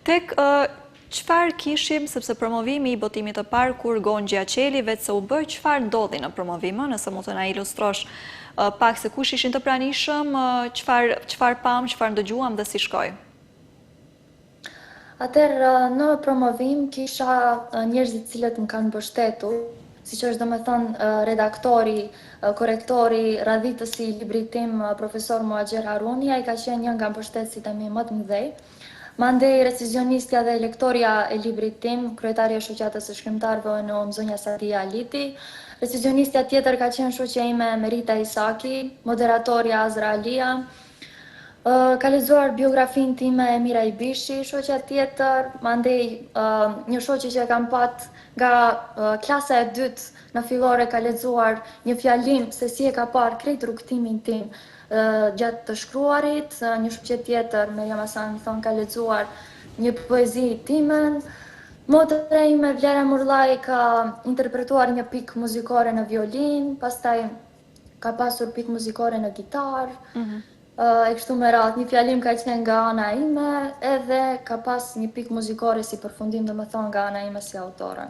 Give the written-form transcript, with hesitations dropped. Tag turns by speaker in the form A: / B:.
A: Tek qëfar kishim, sepse promovimi i botimit të parë kur Gonxha Qeli vetë se u bë, qëfar ndodhi në promovime, nëse mund të na ilustrosh pak se kush ishin të pranishëm, qëfar pam, qëfar ndëgjuam dhe si shkoj?
B: Atëherë, në promovim kisha njerëzit cilët më kanë mbështetur, siç është domethënë redaktori, korrektori, radhitësi i librit tim, profesor Muaxher Haruni, ai ka qenë një nga mbështetësit e mi më të mëdhej. Mandej recizionistja dhe lektoria e librit tim, kryetaria e shoqatës së shkrimtarëve ONU zonja Sadia Aliti. Recizionistja tjetër ka qenë shoqja ime Merita Isaki, moderatorja Azra Alia. Ka lexuar biografin time Emira Ibishi, shoqja tjetër, mandej një shoqe që kam pat nga klasa e dytë në fillore ka lexuar një fjalim se si e ka parë krejt rrugtimin tim gjatë të shkruarit, një shoqe tjetër, Meriam Hasan, më thon ka lexuar një poezi timen. Motra ime Vlera Murllaj ka interpretuar një pikë muzikore në violin, pastaj ka pasur pikë muzikore në gitar. E kështu me radhë, një fjalim ka qenë nga ana ime, edhe ka pas një pikë muzikore si përfundim, domethënë nga ana ime si autore.